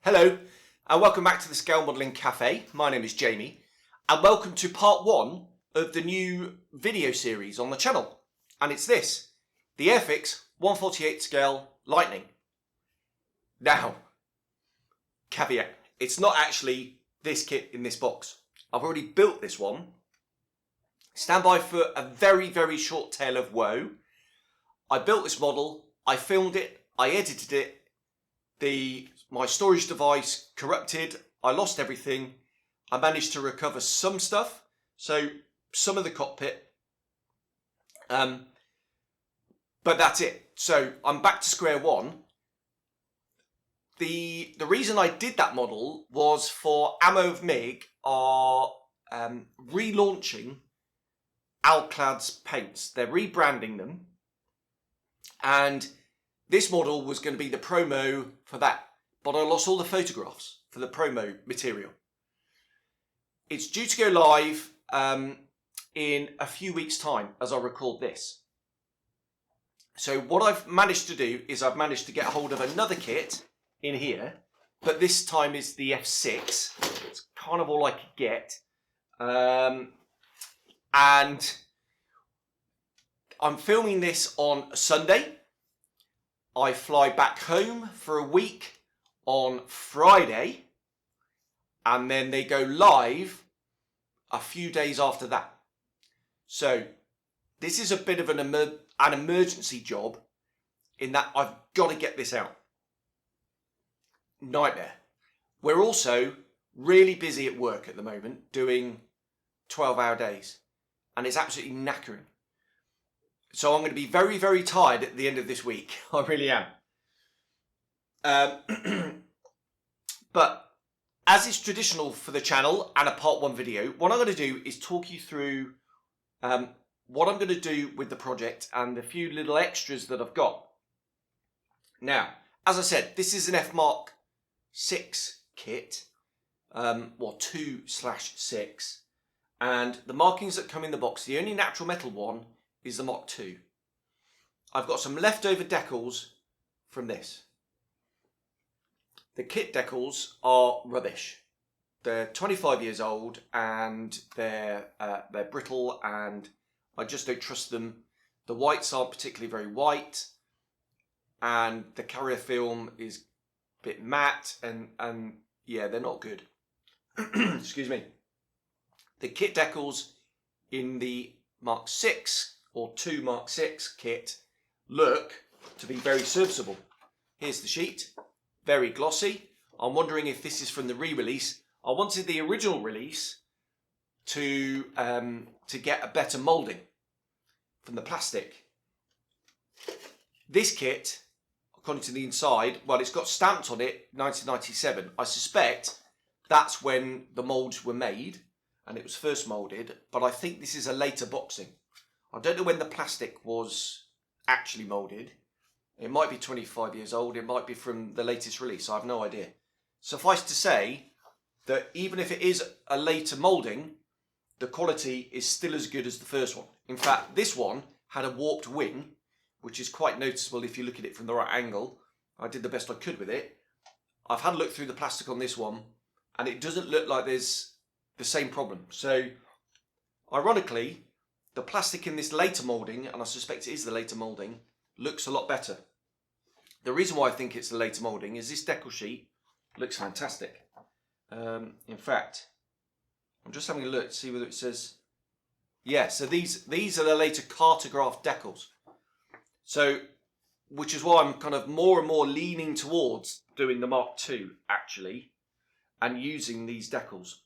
Hello and welcome back to the Scale Modelling Cafe. My name is Jamie and welcome to part 1 of the new video series on the channel. And it's this, the Airfix 1/48 scale Lightning. Now, caveat, it's not actually this kit in this box. I've already built this one. Stand by for a very, very short tale of woe. I built this model, I filmed it, I edited it, my storage device corrupted, I lost everything. I managed to recover some stuff, so some of the cockpit, but that's it. So I'm back to square one. The reason I did that model was for Ammo of MIG are relaunching Alclad's paints. They're rebranding them, and this model was going to be the promo for that, but I lost all the photographs for the promo material. It's due to go live in a few weeks' time as I record this. So what I've managed to do is I've managed to get hold of another kit in here, but this time is the F6. It's kind of all I could get. And I'm filming this on a Sunday. I fly back home for a week on Friday, and then they go live a few days after that. So this is a bit of an emergency job in that I've got to get this out. Nightmare. We're also really busy at work at the moment doing 12-hour days, and it's absolutely knackering. So I'm going to be very, very tired at the end of this week. I really am. But as is traditional for the channel and a part 1 video, what I'm going to do is talk you through what I'm going to do with the project and the few little extras that I've got. Now, as I said, this is an F Mk.3 kit, or 2/6, and the markings that come in the box, the only natural metal one is the Mk.2. I've got some leftover decals from this. The kit decals are rubbish. They're 25 years old and they're brittle, and I just don't trust them. The whites aren't particularly very white, and the carrier film is a bit matte, and yeah, they're not good. Excuse me. The kit decals in the Mk.6 or 2 Mk.6 kit look to be very serviceable. Here's the sheet, very glossy. I'm wondering if this is from the re-release. I wanted the original release to get a better moulding from the plastic. This kit, according to the inside, well, it's got stamped on it 1997. I suspect that's when the moulds were made and it was first moulded, but I think this is a later boxing. I don't know when the plastic was actually moulded. It might be 25 years old. It might be from the latest release. I have no idea. Suffice to say that even if it is a later moulding, the quality is still as good as the first one. In fact, this one had a warped wing, which is quite noticeable if you look at it from the right angle. I did the best I could with it. I've had a look through the plastic on this one, and it doesn't look like there's the same problem. So, ironically, the plastic in this later moulding, and I suspect it is the later moulding, looks a lot better. The reason why I think it's the later moulding is this decal sheet looks fantastic. In fact, I'm just having a look to see whether it says... Yeah, so these are the later cartograph decals. So, which is why I'm kind of more and more leaning towards doing the Mk.2 actually, and using these decals.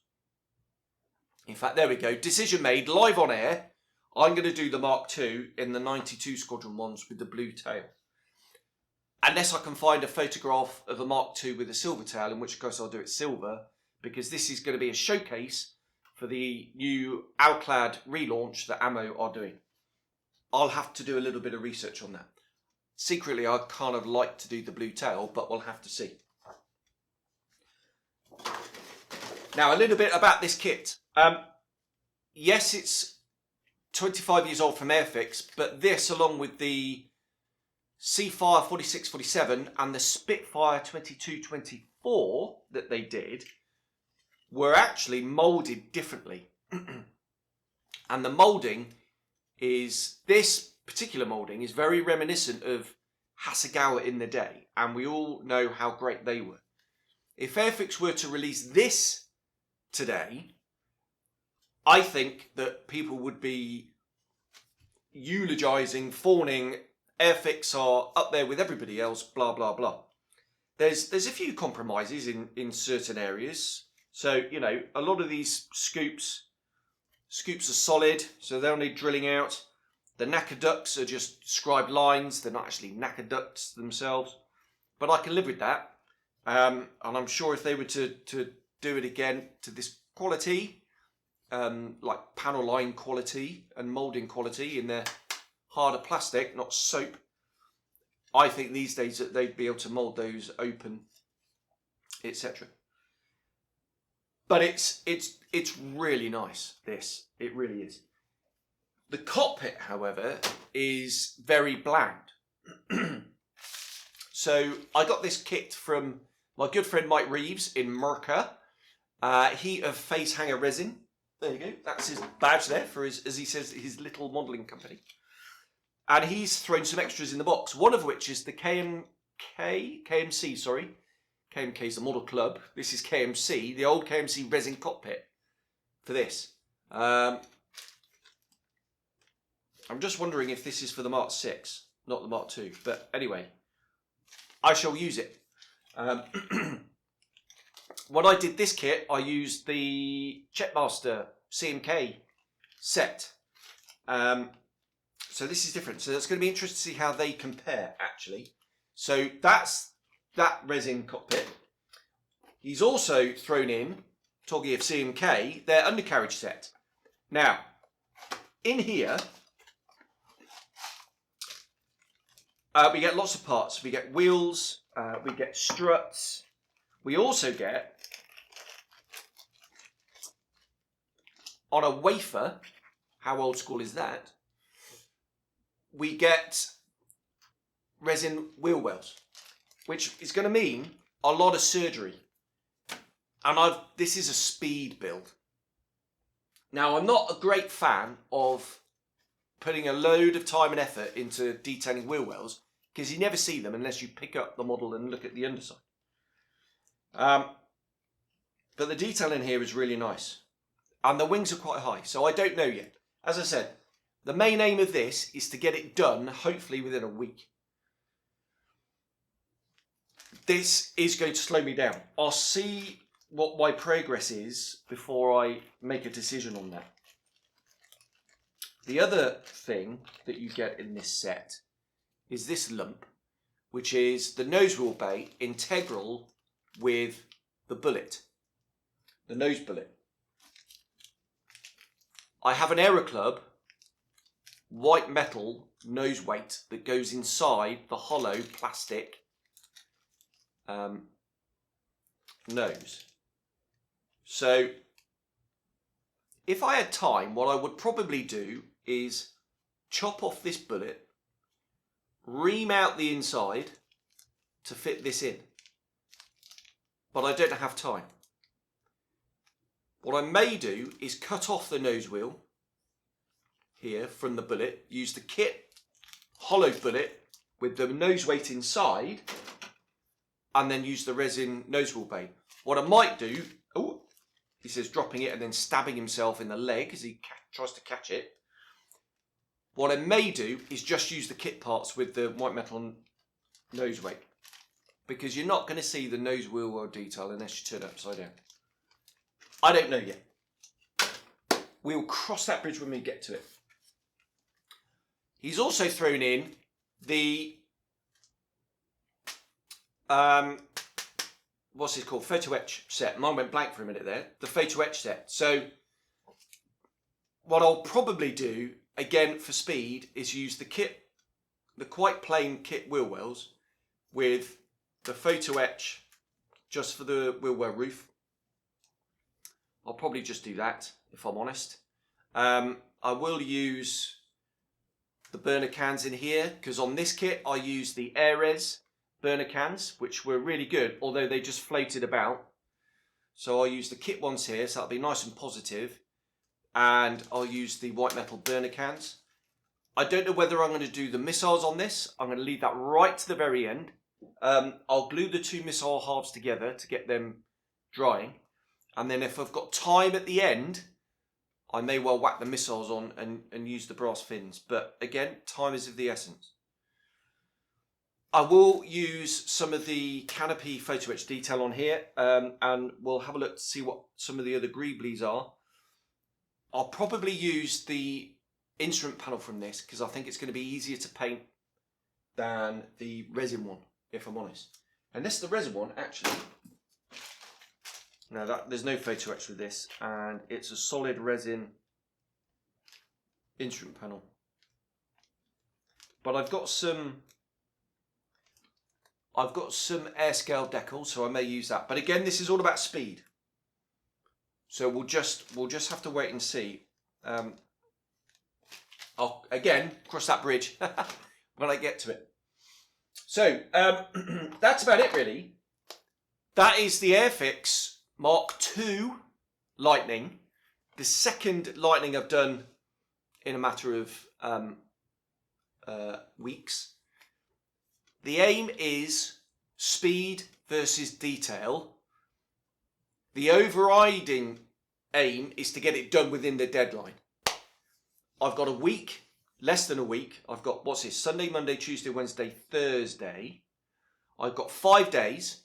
In fact, there we go. Decision made, live on air. I'm going to do the Mk.2 in the 92 Squadron ones with the blue tail. Unless I can find a photograph of a Mk.2 with a silver tail, in which case I'll do it silver, because this is going to be a showcase for the new Alclad relaunch that Ammo are doing. I'll have to do a little bit of research on that. Secretly, I'd kind of like to do the blue tail, but we'll have to see. Now, a little bit about this kit. Yes, it's 25 years old from Airfix, but this, along with the Seafire 4647 and the Spitfire 2223 4 that they did were actually moulded differently. And the moulding is, this particular moulding is very reminiscent of Hasegawa in the day, and we all know how great they were. If Airfix were to release this today, I think that people would be eulogising, fawning, Airfix are up there with everybody else, blah, blah, blah. There's a few compromises in certain areas. So, you know, a lot of these scoops are solid, so they'll need drilling out. The knacker ducts are just scribed lines. They're not actually knacker ducts themselves. But I can live with that. And I'm sure if they were to do it again to this quality, like panel line quality and moulding quality in their harder plastic, not soap, I think these days that they'd be able to mould those open, etc. But it's really nice, this. It really is. The cockpit, however, is very bland. So I got this kit from my good friend Mike Reeves in Merca. He of Phase Hangar Resin. There you go. That's his badge there for his, as he says, his little modelling company. And he's thrown some extras in the box. One of which is the KMC, sorry. KMK is the model club. This is KMC, the old KMC resin cockpit for this. I'm just wondering if this is for the Mark 6, not the Mark 2. But anyway, I shall use it. When I did this kit, I used the Checkmaster CMK set. So this is different. So it's going to be interesting to see how they compare, actually. So that's that resin cockpit. He's also thrown in, talking of CMK, their undercarriage set. Now, in here, we get lots of parts. We get wheels, we get struts. We also get, on a wafer, how old school is that? We get resin wheel wells, which is going to mean a lot of surgery. And this is a speed build. Now, I'm not a great fan of putting a load of time and effort into detailing wheel wells, because you never see them unless you pick up the model and look at the underside. But the detail in here is really nice. And the wings are quite high, so I don't know yet. As I said, the main aim of this is to get it done, hopefully within a week. This is going to slow me down. I'll see what my progress is before I make a decision on that. The other thing that you get in this set is this lump, which is the nose wheel bay integral with the bullet, the nose bullet. I have an Aero Club white metal nose weight that goes inside the hollow plastic nose. So if I had time, what I would probably do is chop off this bullet, ream out the inside to fit this in. But I don't have time. What I may do is cut off the nose wheel here from the bullet, use the kit hollow bullet with the nose weight inside, and then use the resin nose wheel bay. What I might do, oh, he says dropping it and then stabbing himself in the leg as he tries to catch it. What I may do is just use the kit parts with the white metal nose weight, because you're not going to see the nose wheel or detail unless you turn it upside down. I don't know yet. We'll cross that bridge when we get to it. He's also thrown in the what's it called? Photo etch set. Mine went blank for a minute there. The photo etch set. So what I'll probably do, again for speed, is use the kit, the quite plain kit wheel wells with the photo etch just for the wheel well roof. I'll probably just do that, if I'm honest. I will use the burner cans in here, because on this kit I use the Airres burner cans, which were really good, although they just floated about. So I'll use the kit ones here, so that'll be nice and positive. And I'll use the white metal burner cans. I don't know whether I'm going to do the missiles on this. I'm going to leave that right to the very end. I'll glue the two missile halves together to get them drying. And then if I've got time at the end, I may well whack the missiles on and use the brass fins. But again, time is of the essence. I will use some of the canopy photo etch detail on here, and we'll have a look to see what some of the other greeblies are. I'll probably use the instrument panel from this because I think it's going to be easier to paint than the resin one, if I'm honest. And this is the resin one, actually. Now, there's no photo etch with this, and it's a solid resin instrument panel. But I've got some air scale decals, so I may use that. But again, this is all about speed. So we'll just have to wait and see. I'll again cross that bridge when I get to it. So that's about it, really. That is the Airfix Mk.3 Lightning, the second Lightning I've done in a matter of weeks. The aim is speed versus detail. The overriding aim is to get it done within the deadline. I've got a week, less than a week. I've got, what's this, Sunday, Monday, Tuesday, Wednesday, Thursday. I've got 5 days.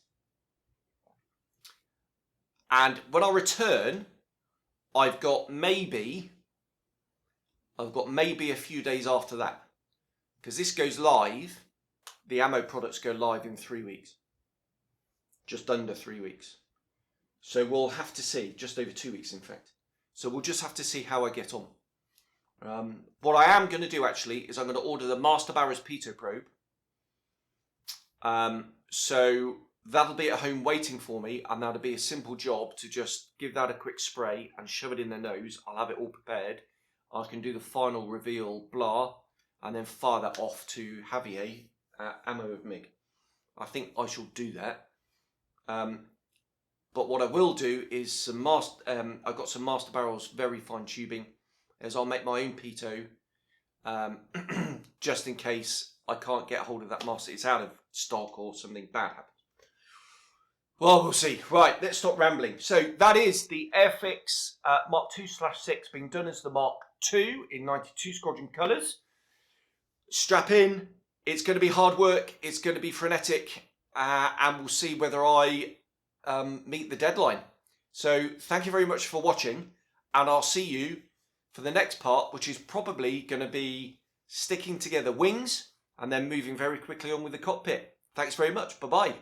And when I return, I've got maybe a few days after that. Because this goes live, the ammo products go live in 3 weeks. Just under 3 weeks. So we'll have to see, just over 2 weeks in fact. So we'll just have to see how I get on. What I am going to do actually is I'm going to order the Master Barrow's pitot probe. So that'll be at home waiting for me, and that'll be a simple job to just give that a quick spray and shove it in the nose. I'll have it all prepared. I can do the final reveal, blah, and then fire that off to Javier at Ammo of Mig. I think I shall do that. But what I will do is I've got some Master Barrel's very fine tubing, as I'll make my own pitot, just in case I can't get hold of that master. It's out of stock or something bad happens. Well, we'll see. Right, let's stop rambling. So that is the Airfix Mk.2/6 being done as the Mk.2 in 92 Squadron colours. Strap in. It's going to be hard work. It's going to be frenetic. And we'll see whether I meet the deadline. So thank you very much for watching. And I'll see you for the next part, which is probably going to be sticking together wings and then moving very quickly on with the cockpit. Thanks very much. Bye-bye.